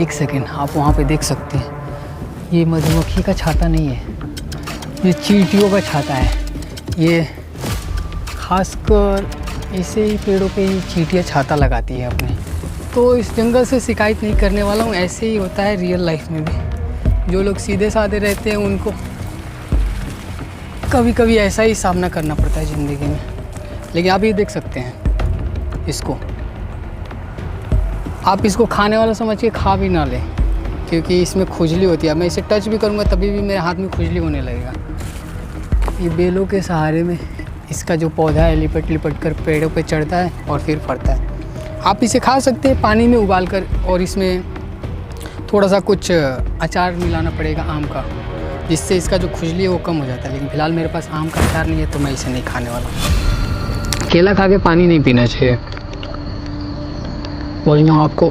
एक सेकेंड, आप वहाँ पे देख सकते हैं, ये मधुमक्खी का छाता नहीं है, ये चींटियों का छाता है। ये खासकर ऐसे ही पेड़ों पे ही चींटियाँ छाता लगाती है अपने। तो इस जंगल से शिकायत नहीं करने वाला हूँ, ऐसे ही होता है रियल लाइफ में भी। जो लोग सीधे साधे रहते हैं उनको कभी कभी ऐसा ही सामना करना पड़ता है ज़िंदगी में। लेकिन आप ये देख सकते हैं इसको, आप इसको खाने वाला समझ के खा भी ना लें, क्योंकि इसमें खुजली होती है। मैं इसे टच भी करूँगा तभी भी मेरे हाथ में खुजली होने लगेगा। ये बेलों के सहारे में इसका जो पौधा है लिपट लिपट कर पेड़ों पे चढ़ता है और फिर फरता है। आप इसे खा सकते हैं पानी में उबाल कर, और इसमें थोड़ा सा कुछ अचार मिलाना पड़ेगा आम का, जिससे इसका जो खुजली है वो कम हो जाता है। लेकिन फ़िलहाल मेरे पास आम का अचार नहीं है तो मैं इसे नहीं खाने वाला। केला खा के पानी नहीं पीना चाहिए, वरना आपको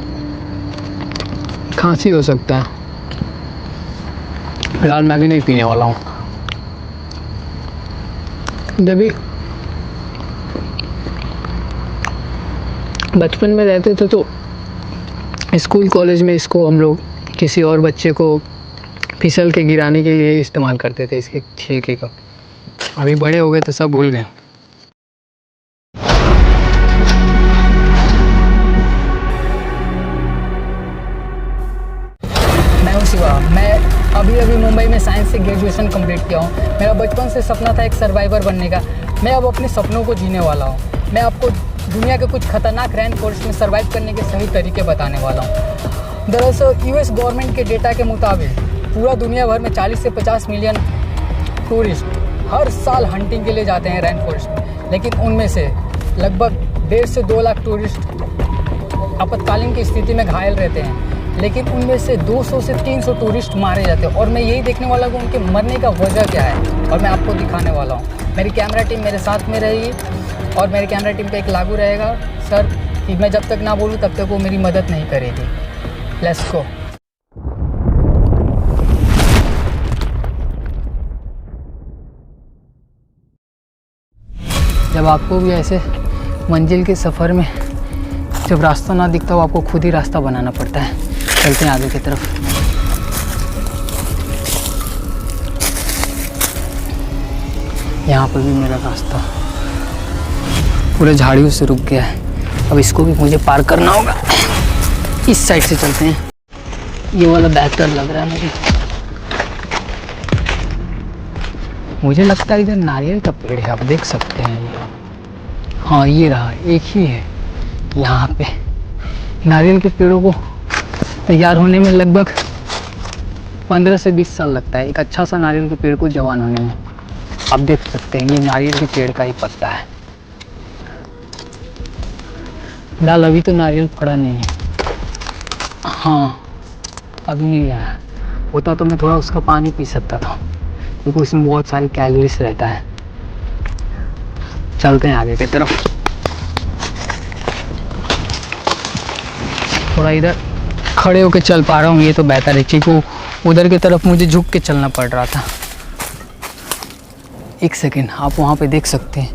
खांसी हो सकता है। फ़िलहाल मैं भी नहीं पीने वाला हूँ। जब भी बचपन में रहते थे तो स्कूल कॉलेज में इसको हम लोग किसी और बच्चे को फिसल के गिराने के लिए इस्तेमाल करते थे, इसके छिलके का। अभी बड़े हो गए तो सब भूल गए। मैं हूँ शिवा, मैं अभी मुंबई में साइंस से ग्रेजुएशन कंप्लीट किया हूँ। मेरा बचपन से सपना था एक सर्वाइवर बनने का। मैं अब अपने सपनों को जीने वाला हूँ। मैं आपको दुनिया के कुछ खतरनाक रैन फॉरेस्ट में सर्वाइव करने के सही तरीके बताने वाला हूँ। दरअसल यूएस गवर्नमेंट के डेटा के मुताबिक पूरा दुनिया भर में 40 से 50 मिलियन टूरिस्ट हर साल हंटिंग के लिए जाते हैं रैन फॉरेस्ट में, लेकिन उनमें से लगभग 1.5 से 2 लाख टूरिस्ट आपातकालीन की स्थिति में घायल रहते हैं। लेकिन उनमें से 200 से 300 टूरिस्ट मारे जाते हैं, और मैं यही देखने वाला हूँ उनके मरने का वजह क्या है, और मैं आपको दिखाने वाला हूँ। मेरी कैमरा टीम मेरे साथ में रहेगी, और मेरी कैमरा टीम पे एक लागू रहेगा सर कि मैं जब तक ना बोलूँ तब तक वो मेरी मदद नहीं करेगी। Let's go. जब आपको भी ऐसे मंजिल के सफ़र में जब रास्ता ना दिखता हो, आपको खुद ही रास्ता बनाना पड़ता है। चलते हैं आगे की तरफ। यहाँ पर भी मेरा रास्ता पूरे झाड़ियों से रुक गया है। अब इसको भी मुझे पार करना होगा। इस साइड से चलते हैं, ये वाला बेहतर लग रहा है मुझे लगता है इधर नारियल का पेड़ है, आप देख सकते हैं ये। हाँ ये रहा, एक ही है। यहाँ पे नारियल के पेड़ों को तैयार होने में लगभग 15 से 20 साल लगता है, एक अच्छा सा नारियल के पेड़ को जवान होने में। आप देख सकते हैं ये नारियल के पेड़ का ही पत्ता है। फिलहाल अभी तो नारियल फड़ा नहीं है। हाँ अभी नहीं आया, होता तो मैं थोड़ा उसका पानी पी सकता था, क्योंकि उसमें बहुत सारी कैलोरीज रहता है। चलते हैं आगे की तरफ। थोड़ा इधर खड़े होकर चल पा रहा हूँ, ये तो बेहतर है, क्योंकि उधर की तरफ मुझे झुक के चलना पड़ रहा था। एक सेकेंड, आप वहाँ पे देख सकते हैं,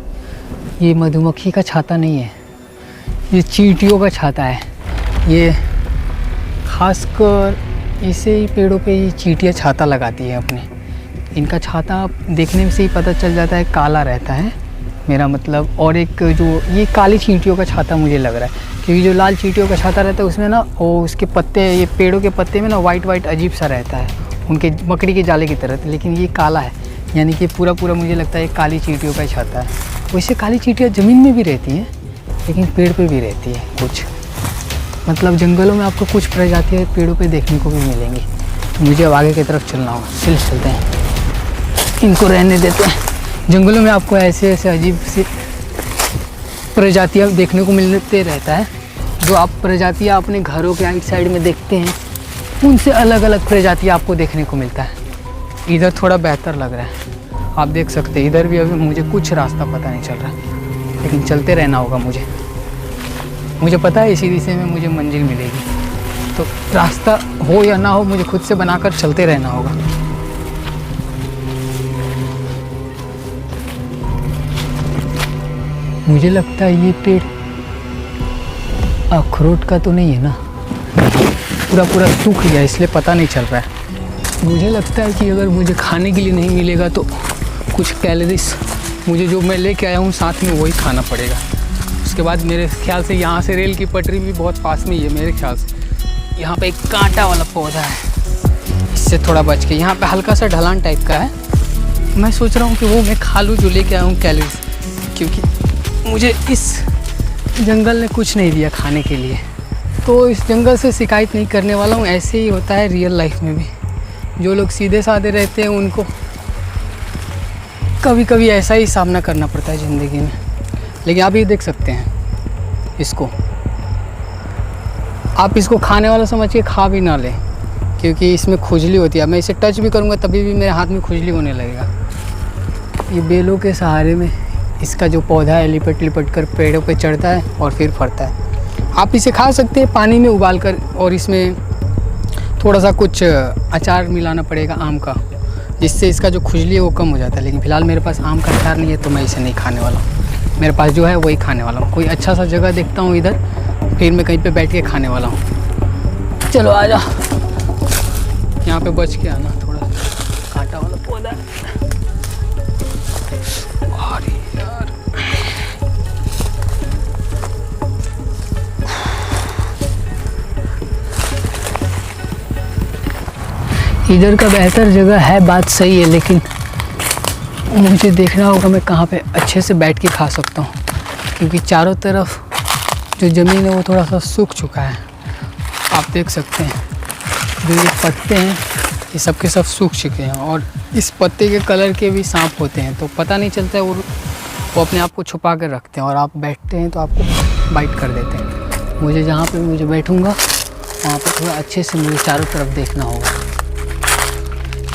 ये मधुमक्खी का छाता नहीं है, ये चींटियों का छाता है। ये खासकर ऐसे ही पेड़ों पे ये चींटियाँ छाता लगाती है अपने। इनका छाता देखने से ही पता चल जाता है, काला रहता है मेरा मतलब। और एक जो ये काली चींटियों का छाता मुझे लग रहा है, क्योंकि जो लाल चींटियों का छाता रहता है उसमें ना वो उसके पत्ते, ये पेड़ों के पत्ते में ना वाइट अजीब सा रहता है, उनके मकड़ी के जाले की तरह। लेकिन ये काला है, यानी कि पूरा मुझे लगता है काली चींटियों का ही छाता है। वैसे काली चींटियाँ ज़मीन में भी रहती हैं, लेकिन पेड़ पे भी रहती है कुछ। मतलब जंगलों में आपको कुछ प्रजातियाँ पेड़ों पे देखने को भी मिलेंगी। मुझे अब आगे की तरफ चलना होगा, चलते हैं, इनको रहने देते हैं। जंगलों में आपको ऐसे अजीब सी प्रजातियाँ देखने को मिलते रहता है। जो आप प्रजातियाँ अपने घरों के आइट साइड में देखते हैं, उनसे अलग अलग प्रजातियाँ आपको देखने को मिलता है। इधर थोड़ा बेहतर लग रहा है, आप देख सकते हैं। इधर भी अभी मुझे कुछ रास्ता पता नहीं चल रहा, लेकिन चलते रहना होगा मुझे पता है इसी दिशा में मुझे मंजिल मिलेगी। तो रास्ता हो या ना हो, मुझे खुद से बनाकर चलते रहना होगा। मुझे लगता है ये पेड़ अखरोट का तो नहीं है ना, पूरा सूख गया, इसलिए पता नहीं चल रहा है। मुझे लगता है कि अगर मुझे खाने के लिए नहीं मिलेगा तो कुछ कैलोरीज मुझे जो मैं लेके आया हूँ साथ में वही खाना पड़ेगा। उसके बाद मेरे ख्याल से यहाँ से रेल की पटरी भी बहुत पास में ही है मेरे ख्याल से। यहाँ पे एक कांटा वाला पौधा है, इससे थोड़ा बच के। यहाँ पे हल्का सा ढलान टाइप का है, मैं सोच रहा हूँ कि वो मैं खा लूँ जो लेके आया हूँ कैलोरीज, क्योंकि मुझे इस जंगल ने कुछ नहीं दिया खाने के लिए। तो इस जंगल से शिकायत नहीं करने वाला हूँ। ऐसे ही होता है रियल लाइफ में भी, जो लोग सीधे साधे रहते हैं उनको कभी कभी ऐसा ही सामना करना पड़ता है ज़िंदगी में। लेकिन आप ये देख सकते हैं इसको, आप इसको खाने वाला समझ के खा भी ना लें, क्योंकि इसमें खुजली होती है। मैं इसे टच भी करूँगा तभी भी मेरे हाथ में खुजली होने लगेगा। ये बेलों के सहारे में इसका जो पौधा है लिपट लिपट कर पेड़ों पे चढ़ता है और फिर फरता है। आप इसे खा सकते हैं पानी में उबाल कर, और इसमें थोड़ा सा कुछ अचार मिलाना पड़ेगा आम का, जिससे इसका जो खुजली है वो कम हो जाता है। लेकिन फ़िलहाल मेरे पास आम का अचार नहीं है तो मैं इसे नहीं खाने वाला हूँ। मेरे पास जो है वही खाने वाला हूँ। कोई अच्छा सा जगह देखता हूँ इधर, फिर मैं कहीं पे बैठ के खाने वाला हूँ। चलो आ जा, यहाँ पे बच के आना, थोड़ा कांटा वाला पौधा है। इधर का बेहतर जगह है, बात सही है, लेकिन मुझे देखना होगा मैं कहाँ पे अच्छे से बैठ के खा सकता हूँ, क्योंकि चारों तरफ जो ज़मीन है वो थोड़ा सा सूख चुका है। आप देख सकते हैं जो ये पत्ते हैं ये सब के सब सूख चुके हैं, और इस पत्ते के कलर के भी सांप होते हैं, तो पता नहीं चलता है। वो अपने आप को छुपा कर रखते हैं और आप बैठते हैं तो आपको बाइट कर देते हैं। मुझे जहाँ पे मुझे बैठूँगा वहाँ पे थोड़ा अच्छे से मुझे चारों तरफ देखना होगा।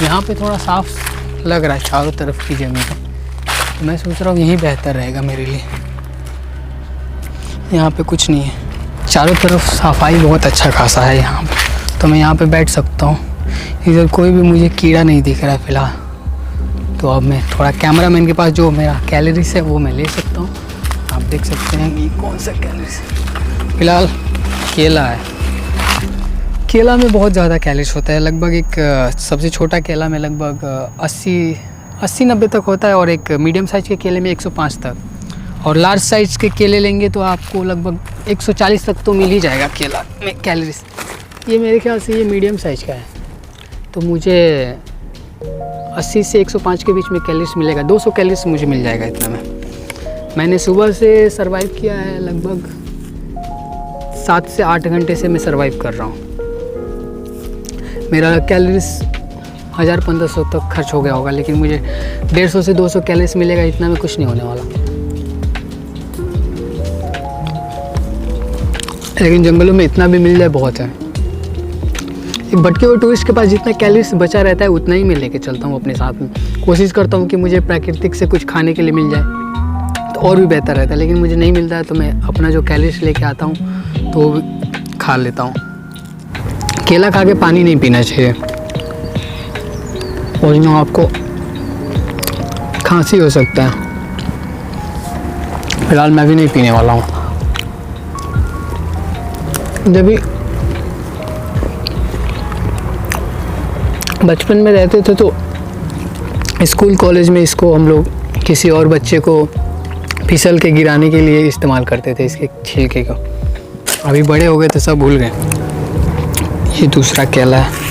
यहाँ पे थोड़ा साफ लग रहा है चारों तरफ की ज़मीन, तो मैं सोच रहा हूँ यही बेहतर रहेगा मेरे लिए। यहाँ पे कुछ नहीं है, चारों तरफ सफाई बहुत अच्छा खासा है यहाँ पे, तो मैं यहाँ पे बैठ सकता हूँ। इधर कोई भी मुझे कीड़ा नहीं दिख रहा है फ़िलहाल। तो अब मैं थोड़ा कैमरामैन के पास जो मेरा कैलोरीज है वो मैं ले सकता हूँ। आप देख सकते हैं कि कौन सा कैलोरीज। फ़िलहाल केला है, केला में बहुत ज़्यादा कैलोरीज होता है। लगभग एक सबसे छोटा केला में लगभग 80-90 तक होता है, और एक मीडियम साइज़ के केले में 105 तक, और लार्ज साइज़ के केले लेंगे तो आपको लगभग 140 तक तो मिल ही जाएगा केला में कैलोरीज। ये मेरे ख्याल से ये मीडियम साइज़ का है, तो मुझे 80 से 105 के बीच में कैलोरीज मिलेगा। 200 कैलोरीज मुझे मिल जाएगा इतना में। मैंने सुबह से सर्वाइव किया है, लगभग 7 से 8 घंटे से मैं सर्वाइव कर रहा हूँ। मेरा कैलोरीज 1000-1500 तक खर्च हो गया होगा, लेकिन मुझे 150 से 200 कैलोरीज मिलेगा, इतना में कुछ नहीं होने वाला। लेकिन जंगलों में इतना भी मिल जाए बहुत है। एक भटके हुए टूरिस्ट के पास जितना कैलोरीज बचा रहता है उतना ही मैं लेके चलता हूँ अपने साथ में। कोशिश करता हूँ कि मुझे प्राकृतिक से कुछ खाने के लिए मिल जाए तो और भी बेहतर रहता है, लेकिन मुझे नहीं मिलता है तो मैं अपना जो कैलोरीज लेके आता हूँ तो वो खा लेता हूँ। केला खा के पानी नहीं पीना चाहिए, और यूँ आपको खांसी हो सकता है। फिलहाल मैं भी नहीं पीने वाला हूँ। जब भी बचपन में रहते थे तो स्कूल कॉलेज में इसको हम लोग किसी और बच्चे को फिसल के गिराने के लिए इस्तेमाल करते थे, इसके छिलके को। अभी बड़े हो गए तो सब भूल गए। ये दूसरा केला है।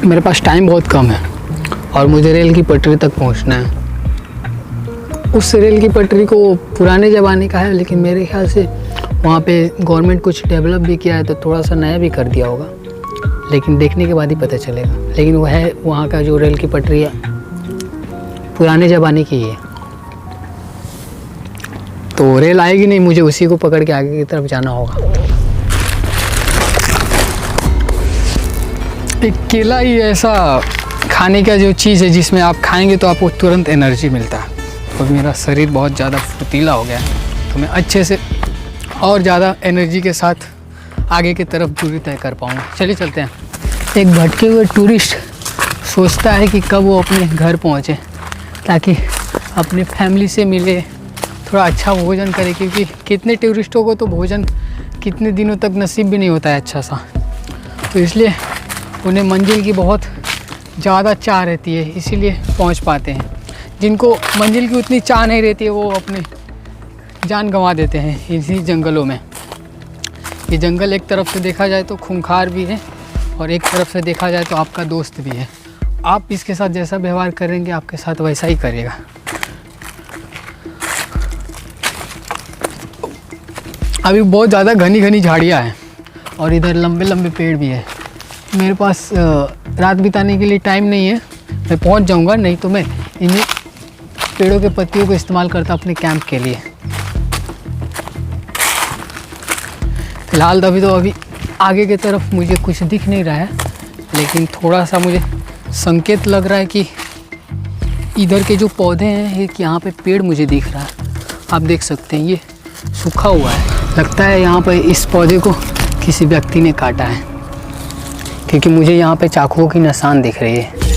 मेरे पास टाइम बहुत कम है और मुझे रेल की पटरी तक पहुंचना है। उस रेल की पटरी को पुराने ज़माने का है, लेकिन मेरे ख्याल से वहाँ पे गवर्नमेंट कुछ डेवलप भी किया है तो थोड़ा सा नया भी कर दिया होगा, लेकिन देखने के बाद ही पता चलेगा। लेकिन वो है, वहाँ का जो रेल की पटरी है पुराने ज़माने की है, तो रेल आएगी नहीं, मुझे उसी को पकड़ के आगे की तरफ जाना होगा। एक केला ही ऐसा खाने का जो चीज़ है जिसमें आप खाएंगे तो आपको तुरंत एनर्जी मिलता है। और मेरा शरीर बहुत ज़्यादा फुर्तीला हो गया है, तो मैं अच्छे से और ज़्यादा एनर्जी के साथ आगे की तरफ दूरी तय कर पाऊँगा। चलिए चलते हैं। एक भटके हुए टूरिस्ट सोचता है कि कब वो अपने घर पहुँचे ताकि अपने फैमिली से मिले, थोड़ा अच्छा भोजन करे, क्योंकि कितने टूरिस्टों को तो भोजन कितने दिनों तक नसीब भी नहीं होता है अच्छा सा। तो इसलिए उन्हें मंजिल की बहुत ज़्यादा चाह रहती है, इसीलिए पहुंच पाते हैं। जिनको मंजिल की उतनी चाह नहीं रहती है वो अपने जान गंवा देते हैं इसी जंगलों में। ये जंगल एक तरफ से देखा जाए तो खूंखार भी है और एक तरफ से देखा जाए तो आपका दोस्त भी है। आप इसके साथ जैसा व्यवहार करेंगे आपके साथ वैसा ही करेगा। अभी बहुत ज़्यादा घनी घनी झाड़ियाँ हैं और इधर लंबे लंबे पेड़ भी है। मेरे पास रात बिताने के लिए टाइम नहीं है, मैं पहुंच जाऊंगा, नहीं तो मैं इन्हीं पेड़ों के पत्तियों को इस्तेमाल करता अपने कैंप के लिए। फिलहाल तो अभी आगे की तरफ मुझे कुछ दिख नहीं रहा है, लेकिन थोड़ा सा मुझे संकेत लग रहा है कि इधर के जो पौधे हैं एक यहाँ पे पेड़ मुझे दिख रहा है। आप देख सकते हैं ये सूखा हुआ है, लगता है यहाँ पर इस पौधे को किसी व्यक्ति ने काटा है, क्योंकि मुझे यहाँ पे चाकुओं की निशान दिख रही है।